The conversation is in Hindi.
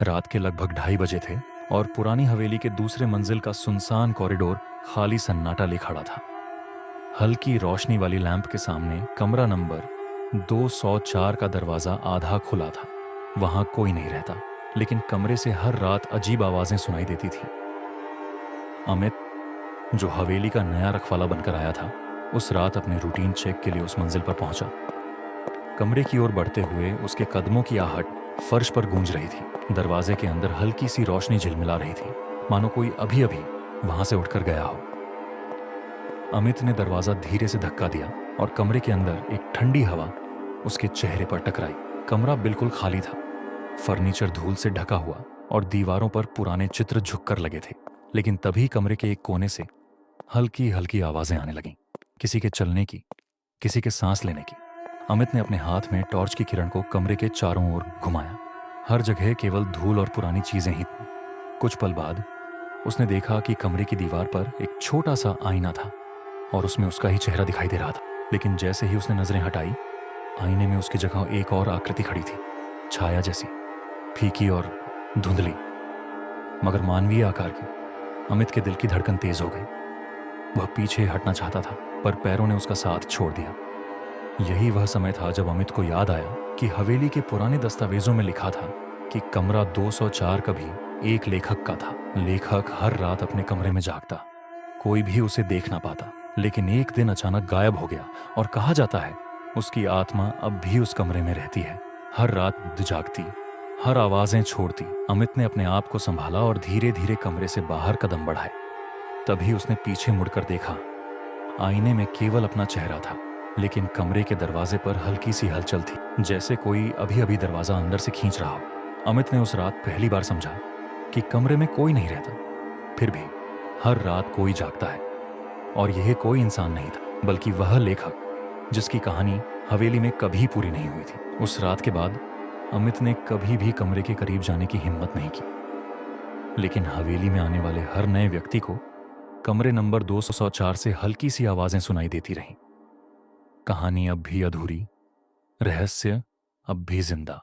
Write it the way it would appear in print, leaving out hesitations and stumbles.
रात के लगभग 2:30 बजे थे और पुरानी हवेली के दूसरे मंजिल का सुनसान कॉरिडोर खाली सन्नाटा ले खड़ा था। हल्की रोशनी वाली लैंप के सामने कमरा नंबर 204 का दरवाजा आधा खुला था। वहां कोई नहीं रहता, लेकिन कमरे से हर रात अजीब आवाजें सुनाई देती थी। अमित, जो हवेली का नया रखवाला बनकर आया था, उस रात अपने रूटीन चेक के लिए उस मंजिल पर पहुंचा। कमरे की ओर बढ़ते हुए उसके कदमों की आहट फर्श पर गूंज रही थी। दरवाजे के अंदर हल्की सी रोशनी झिलमिला रही थी, मानो कोई अभी अभी वहां से उठकर गया हो। अमित ने दरवाजा धीरे से धक्का दिया और कमरे के अंदर एक ठंडी हवा उसके चेहरे पर टकराई। कमरा बिल्कुल खाली था। फर्नीचर धूल से ढका हुआ और दीवारों पर पुराने चित्र झुककर लगे थे। लेकिन तभी कमरे के एक कोने से हल्की हल्की आवाजें आने लगीं, किसी के चलने की, किसी के सांस लेने की। अमित ने अपने हाथ में टॉर्च की किरण को कमरे के चारों ओर घुमाया। हर जगह केवल धूल और पुरानी चीजें ही थीं। कुछ पल बाद उसने देखा कि कमरे की दीवार पर एक छोटा सा आईना था और उसमें उसका ही चेहरा दिखाई दे रहा था। लेकिन जैसे ही उसने नजरें हटाई, आईने में उसकी जगह एक और आकृति खड़ी थी, छाया जैसी, फीकी और धुंधली, मगर मानवीय आकार की। अमित के दिल की धड़कन तेज हो गई। वह पीछे हटना चाहता था, पर पैरों ने उसका साथ छोड़ दिया। यही वह समय था जब अमित को याद आया कि हवेली के पुराने दस्तावेजों में लिखा था कि कमरा 204 कभी एक लेखक का था। लेखक हर रात अपने कमरे में जागता, कोई भी उसे देख ना पाता, लेकिन एक दिन अचानक गायब हो गया और कहा जाता है उसकी आत्मा अब भी उस कमरे में रहती है, हर रात जागती, हर आवाजें छोड़ती। अमित ने अपने आप को संभाला और धीरे धीरे कमरे से बाहर कदम बढ़ाए। तभी उसने पीछे मुड़कर देखा। आईने में केवल अपना चेहरा था, लेकिन कमरे के दरवाजे पर हल्की सी हलचल थी, जैसे कोई अभी अभी दरवाजा अंदर से खींच रहा हो। अमित ने उस रात पहली बार समझा कि कमरे में कोई नहीं रहता, फिर भी हर रात कोई जागता है। और यह कोई इंसान नहीं था, बल्कि वह लेखक जिसकी कहानी हवेली में कभी पूरी नहीं हुई थी। उस रात के बाद अमित ने कभी भी कमरे के करीब जाने की हिम्मत नहीं की। लेकिन हवेली में आने वाले हर नए व्यक्ति को कमरे नंबर 204 से हल्की सी आवाजें सुनाई देती रहीं। कहानी अब भी अधूरी, रहस्य अब भी जिंदा।